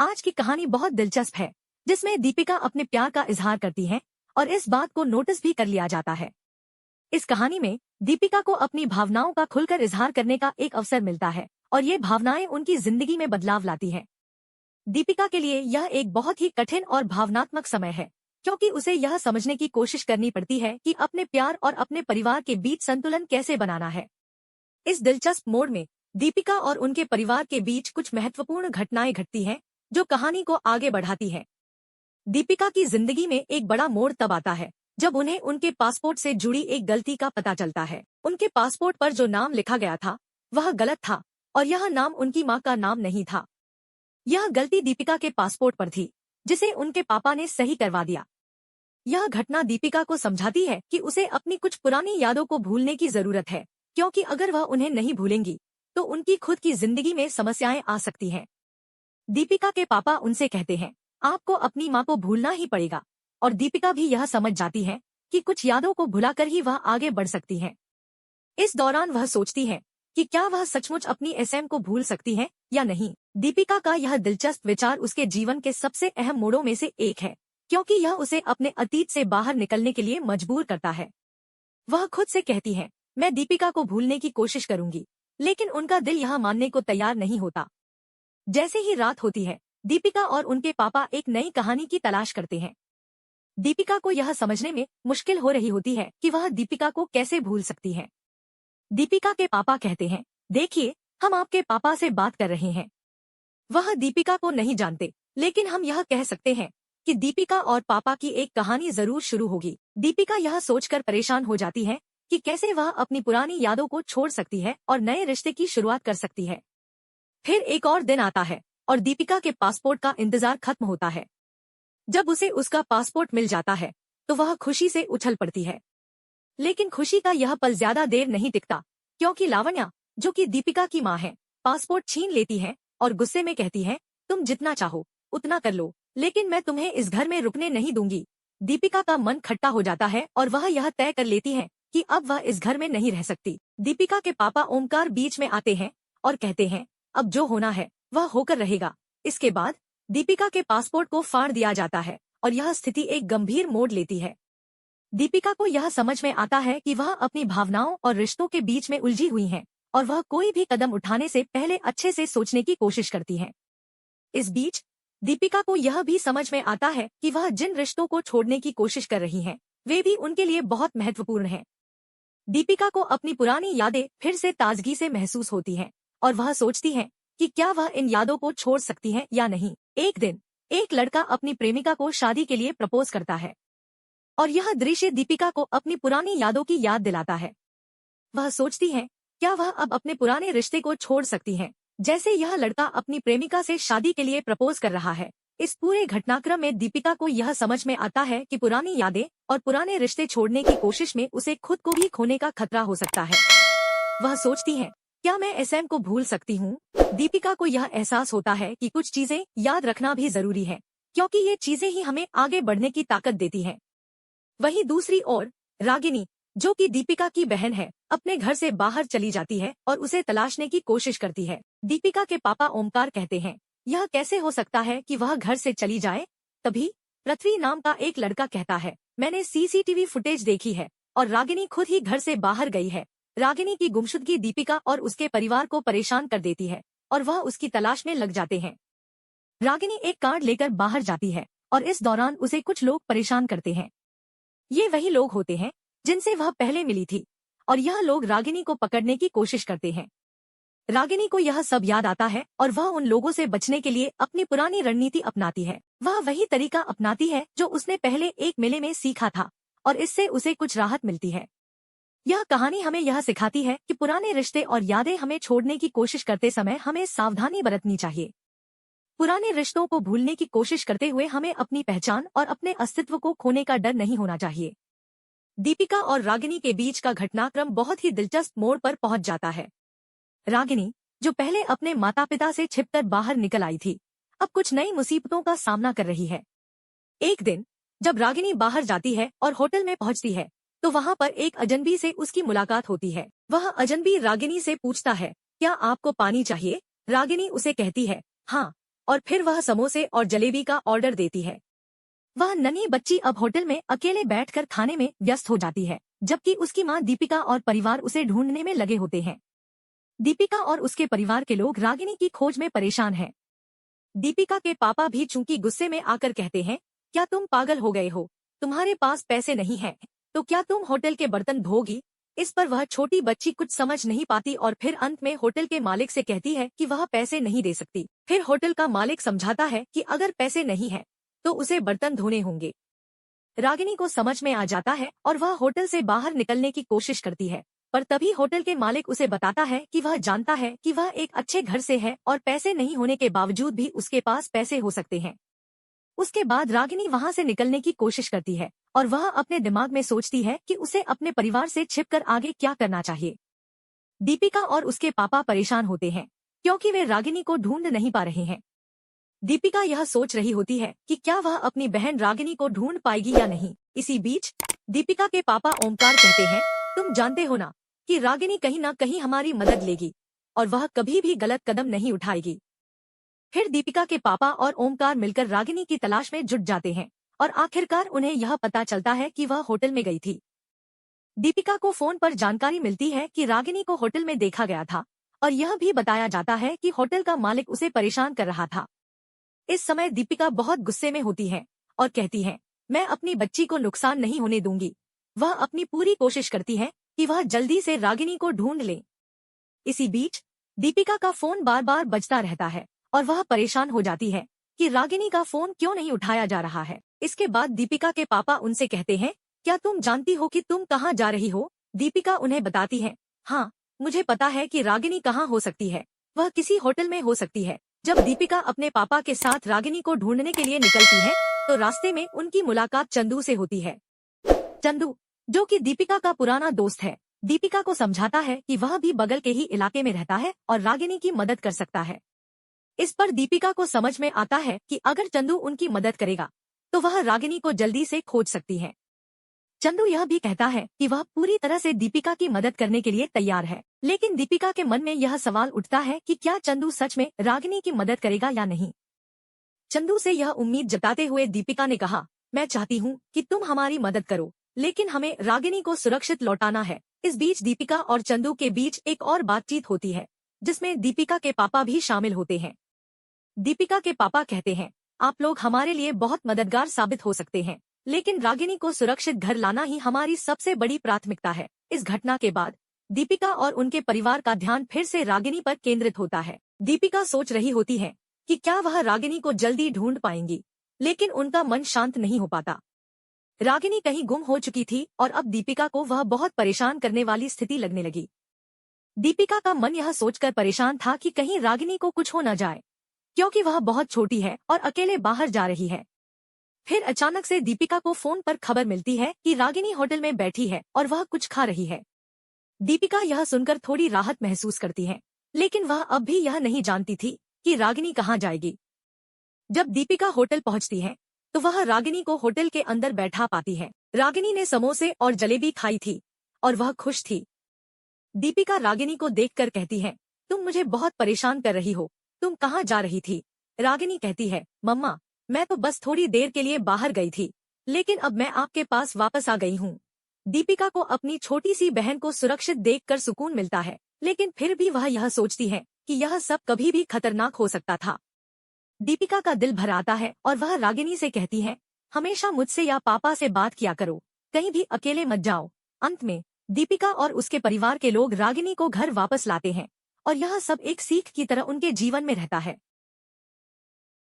आज की कहानी बहुत दिलचस्प है, जिसमें दीपिका अपने प्यार का इजहार करती है और इस बात को नोटिस भी कर लिया जाता है। इस कहानी में दीपिका को अपनी भावनाओं का खुलकर इजहार करने का एक अवसर मिलता है और ये भावनाएं उनकी जिंदगी में बदलाव लाती हैं। दीपिका के लिए यह एक बहुत ही कठिन और भावनात्मक समय है, क्योंकि उसे यह समझने की कोशिश करनी पड़ती है कि अपने प्यार और अपने परिवार के बीच संतुलन कैसे बनाना है। इस दिलचस्प मोड़ में दीपिका और उनके परिवार के बीच कुछ महत्वपूर्ण घटनाएं घटती हैं, जो कहानी को आगे बढ़ाती है। दीपिका की जिंदगी में एक बड़ा मोड़ तब आता है जब उन्हें उनके पासपोर्ट से जुड़ी एक गलती का पता चलता है। उनके पासपोर्ट पर जो नाम लिखा गया था वह गलत था और यह नाम उनकी मां का नाम नहीं था। यह गलती दीपिका के पासपोर्ट पर थी, जिसे उनके पापा ने सही करवा दिया। यह घटना दीपिका को समझाती है कि उसे अपनी कुछ पुरानी यादों को भूलने की जरूरत है, क्योंकि अगर वह उन्हें नहीं भूलेंगी तो उनकी खुद की जिंदगी में समस्याएं आ सकती हैं। दीपिका के पापा उनसे कहते हैं, आपको अपनी मां को भूलना ही पड़ेगा, और दीपिका भी यह समझ जाती है कि कुछ यादों को भुलाकर ही वह आगे बढ़ सकती है। इस दौरान वह सोचती है कि क्या वह सचमुच अपनी एसएम को भूल सकती है या नहीं। दीपिका का यह दिलचस्प विचार उसके जीवन के सबसे अहम मोड़ों में से एक है, क्योंकि यह उसे अपने अतीत से बाहर निकलने के लिए मजबूर करता है। वह खुद से कहती है, मैं दीपिका को भूलने की कोशिश करूंगी, लेकिन उनका दिल यह मानने को तैयार नहीं होता। जैसे ही रात होती है, दीपिका और उनके पापा एक नई कहानी की तलाश करते हैं। दीपिका को यह समझने में मुश्किल हो रही होती है कि वह दीपिका को कैसे भूल सकती है। दीपिका के पापा कहते हैं, देखिए, हम आपके पापा से बात कर रहे हैं। वह दीपिका को नहीं जानते, लेकिन हम यह कह सकते हैं कि दीपिका और पापा की एक कहानी जरूर शुरू होगी। दीपिका यह सोचकर परेशान हो जाती है कि कैसे वह अपनी पुरानी यादों को छोड़ सकती है और नए रिश्ते की शुरुआत कर सकती है। फिर एक और दिन आता है और दीपिका के पासपोर्ट का इंतजार खत्म होता है। जब उसे उसका पासपोर्ट मिल जाता है तो वह खुशी से उछल पड़ती है। लेकिन खुशी का यह पल ज्यादा देर नहीं टिकता, क्योंकि लावण्या, जो कि दीपिका की मां है, पासपोर्ट छीन लेती है और गुस्से में कहती है, तुम जितना चाहो उतना कर लो, लेकिन मैं तुम्हें इस घर में रुकने नहीं दूंगी। दीपिका का मन खट्टा हो जाता है और वह यह तय कर लेती है कि अब वह इस घर में नहीं रह सकती। दीपिका के पापा ओमकार बीच में आते हैं और कहते हैं, अब जो होना है वह होकर रहेगा। इसके बाद दीपिका के पासपोर्ट को फाड़ दिया जाता है और यह स्थिति एक गंभीर मोड़ लेती है। दीपिका को यह समझ में आता है कि वह अपनी भावनाओं और रिश्तों के बीच में उलझी हुई है और वह कोई भी कदम उठाने से पहले अच्छे से सोचने की कोशिश करती है। इस बीच दीपिका को यह भी समझ में आता है कि वह जिन रिश्तों को छोड़ने की कोशिश कर रही है वे भी उनके लिए बहुत महत्वपूर्ण हैं। दीपिका को अपनी पुरानी यादें फिर से ताजगी से महसूस होती हैं और वह सोचती है कि क्या वह इन यादों को छोड़ सकती है या नहीं। एक दिन एक लड़का अपनी प्रेमिका को शादी के लिए प्रपोज करता है और यह दृश्य दीपिका को अपनी पुरानी यादों की याद दिलाता है। वह सोचती है, क्या वह अब अपने पुराने रिश्ते को छोड़ सकती है, जैसे यह लड़का अपनी प्रेमिका से शादी के लिए प्रपोज कर रहा है। इस पूरे घटनाक्रम में दीपिका को यह समझ में आता है कि पुरानी यादें और पुराने रिश्ते छोड़ने की कोशिश में उसे खुद को भी खोने का खतरा हो सकता है। वह सोचती है, क्या मैं एसएम को भूल सकती हूँ? दीपिका को यह एहसास होता है कि कुछ चीजें याद रखना भी जरूरी है, क्योंकि ये चीजें ही हमें आगे बढ़ने की ताकत देती हैं। वहीं दूसरी ओर रागिनी, जो कि दीपिका की बहन है, अपने घर से बाहर चली जाती है और उसे तलाशने की कोशिश करती है। दीपिका के पापा ओमकार कहते हैं, यह कैसे हो सकता है कि वह घर से चली जाए? तभी पृथ्वी नाम का एक लड़का कहता है, मैंने सीसीटीवी फुटेज देखी है और रागिनी खुद ही घर से बाहर गई है। रागिनी की गुमशुदगी दीपिका और उसके परिवार को परेशान कर देती है और वह उसकी तलाश में लग जाते हैं। रागिनी एक कार्ड लेकर बाहर जाती है और इस दौरान उसे कुछ लोग परेशान करते हैं। ये वही लोग होते हैं जिनसे वह पहले मिली थी और यह लोग रागिनी को पकड़ने की कोशिश करते हैं। रागिनी को यह सब याद आता है और वह उन लोगों से बचने के लिए अपनी पुरानी रणनीति अपनाती है। वह वही तरीका अपनाती है जो उसने पहले एक मेले में सीखा था और इससे उसे कुछ राहत मिलती है। यह कहानी हमें यह सिखाती है कि पुराने रिश्ते और यादें हमें छोड़ने की कोशिश करते समय हमें सावधानी बरतनी चाहिए। पुराने रिश्तों को भूलने की कोशिश करते हुए हमें अपनी पहचान और अपने अस्तित्व को खोने का डर नहीं होना चाहिए। दीपिका और रागिनी के बीच का घटनाक्रम बहुत ही दिलचस्प मोड़ पर पहुंच जाता है। रागिनी, जो पहले अपने माता पिता से छिपकर बाहर निकल आई थी, अब कुछ नई मुसीबतों का सामना कर रही है। एक दिन जब रागिनी बाहर जाती है और होटल में पहुंचती है तो वहां पर एक अजनबी से उसकी मुलाकात होती है। वह अजनबी रागिनी से पूछता है, क्या आपको पानी चाहिए? रागिनी उसे कहती है, हाँ, और फिर वह समोसे और जलेबी का ऑर्डर देती है। वह नन्ही बच्ची अब होटल में अकेले बैठकर खाने में व्यस्त हो जाती है, जबकि उसकी माँ दीपिका और परिवार उसे ढूंढने में लगे होते हैं। दीपिका और उसके परिवार के लोग रागिनी की खोज में परेशान हैं। दीपिका के पापा भी चूंकि गुस्से में आकर कहते हैं, क्या तुम पागल हो गए हो? तुम्हारे पास पैसे नहीं हैं, तो क्या तुम होटल के बर्तन धोगी? इस पर वह छोटी बच्ची कुछ समझ नहीं पाती और फिर अंत में होटल के मालिक से कहती है कि वह पैसे नहीं दे सकती। फिर होटल का मालिक समझाता है कि अगर पैसे नहीं है तो उसे बर्तन धोने होंगे। रागिनी को समझ में आ जाता है और वह होटल से बाहर निकलने की कोशिश करती है, पर तभी होटल के मालिक उसे बताता है कि वह जानता है कि वह एक अच्छे घर से है और पैसे नहीं होने के बावजूद भी उसके पास पैसे हो सकते हैं। उसके बाद रागिनी वहां से निकलने की कोशिश करती है और वह अपने दिमाग में सोचती है कि उसे अपने परिवार से छिपकर आगे क्या करना चाहिए। दीपिका और उसके पापा परेशान होते हैं क्योंकि वे रागिनी को ढूंढ नहीं पा रहे हैं। दीपिका यह सोच रही होती है कि क्या वह अपनी बहन रागिनी को ढूंढ पाएगी या नहीं। इसी बीच दीपिका के पापा ओमकार कहते हैं, तुम जानते हो ना कि रागिनी कहीं ना कहीं हमारी मदद लेगी और वह कभी भी गलत कदम नहीं उठाएगी। फिर दीपिका के पापा और ओमकार मिलकर रागिनी की तलाश में जुट जाते हैं और आखिरकार उन्हें यह पता चलता है कि वह होटल में गई थी। दीपिका को फोन पर जानकारी मिलती है कि रागिनी को होटल में देखा गया था और यह भी बताया जाता है कि होटल का मालिक उसे परेशान कर रहा था। इस समय दीपिका बहुत गुस्से में होती है और कहती है, मैं अपनी बच्ची को नुकसान नहीं होने दूंगी। वह अपनी पूरी कोशिश करती है कि वह जल्दी से रागिनी को ढूंढ ले। इसी बीच दीपिका का फोन बार बार बजता रहता है और वह परेशान हो जाती है कि रागिनी का फोन क्यों नहीं उठाया जा रहा है। इसके बाद दीपिका के पापा उनसे कहते हैं, क्या तुम जानती हो कि तुम कहाँ जा रही हो? दीपिका उन्हें बताती है, हाँ, मुझे पता है कि रागिनी कहाँ हो सकती है। वह किसी होटल में हो सकती है। जब दीपिका अपने पापा के साथ रागिनी को ढूंढने के लिए निकलती है तो रास्ते में उनकी मुलाकात चंदू से होती है। चंदू, जो कि दीपिका का पुराना दोस्त है, दीपिका को समझाता है कि वह भी बगल के ही इलाके में रहता है और रागिनी की मदद कर सकता है। इस पर दीपिका को समझ में आता है कि अगर चंदू उनकी मदद करेगा तो वह रागिनी को जल्दी से खोज सकती है। चंदू यह भी कहता है कि वह पूरी तरह से दीपिका की मदद करने के लिए तैयार है, लेकिन दीपिका के मन में यह सवाल उठता है कि क्या चंदू सच में रागिनी की मदद करेगा या नहीं। चंदू से यह उम्मीद जताते हुए दीपिका ने कहा, मैं चाहती हूँ कि तुम हमारी मदद करो, लेकिन हमें रागिनी को सुरक्षित लौटाना है। इस बीच दीपिका और चंदू के बीच एक और बातचीत होती है जिसमें दीपिका के पापा भी शामिल होते हैं। दीपिका के पापा कहते हैं, आप लोग हमारे लिए बहुत मददगार साबित हो सकते हैं, लेकिन रागिनी को सुरक्षित घर लाना ही हमारी सबसे बड़ी प्राथमिकता है। इस घटना के बाद दीपिका और उनके परिवार का ध्यान फिर से रागिनी पर केंद्रित होता है। दीपिका सोच रही होती है कि क्या वह रागिनी को जल्दी ढूंढ पाएंगी, लेकिन उनका मन शांत नहीं हो पाता। रागिनी कहीं गुम हो चुकी थी और अब दीपिका को वह बहुत परेशान करने वाली स्थिति लगने लगी। दीपिका का मन यह सोचकर परेशान था कि कहीं रागिनी को कुछ हो न जाए, क्योंकि वह बहुत छोटी है और अकेले बाहर जा रही है। फिर अचानक से दीपिका को फोन पर खबर मिलती है कि रागिनी होटल में बैठी है और वह कुछ खा रही है। दीपिका यह सुनकर थोड़ी राहत महसूस करती है, लेकिन वह अब भी यह नहीं जानती थी कि रागिनी कहाँ जाएगी। जब दीपिका होटल पहुंचती है तो वह रागिनी को होटल के अंदर बैठा पाती है। रागिनी ने समोसे और जलेबी खाई थी और वह खुश थी। दीपिका रागिनी को देखकर कहती है, तुम मुझे बहुत परेशान कर रही हो, तुम कहाँ जा रही थी? रागिनी कहती है, मम्मा, मैं तो बस थोड़ी देर के लिए बाहर गई थी, लेकिन अब मैं आपके पास वापस आ गई हूँ। दीपिका को अपनी छोटी सी बहन को सुरक्षित देखकर सुकून मिलता है, लेकिन फिर भी वह यह सोचती है कि यह सब कभी भी खतरनाक हो सकता था। दीपिका का दिल भर आता है और वह रागिनी से कहती है, हमेशा मुझसे या पापा से बात किया करो, कहीं भी अकेले मत जाओ। अंत में दीपिका और उसके परिवार के लोग रागिनी को घर वापस लाते हैं और यह सब एक सीख की तरह उनके जीवन में रहता है।